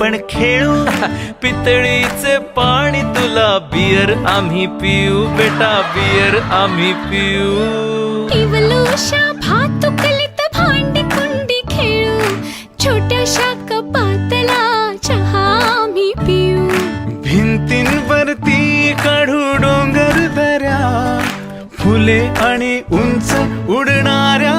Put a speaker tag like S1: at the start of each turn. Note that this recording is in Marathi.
S1: आपण खेळू. पितळीचे पाणी तुला बियर आम्ही पिऊ बेटा, बियर आम्ही पिऊ.
S2: इवलूशा भातुकलीत भांडी कुंडी खेळू. छोट्याशा कपातला चहा आम्ही पिऊ.
S1: भिंतींवरती काढू डोंगर दऱ्या, फुले आणि उंच उडणाऱ्या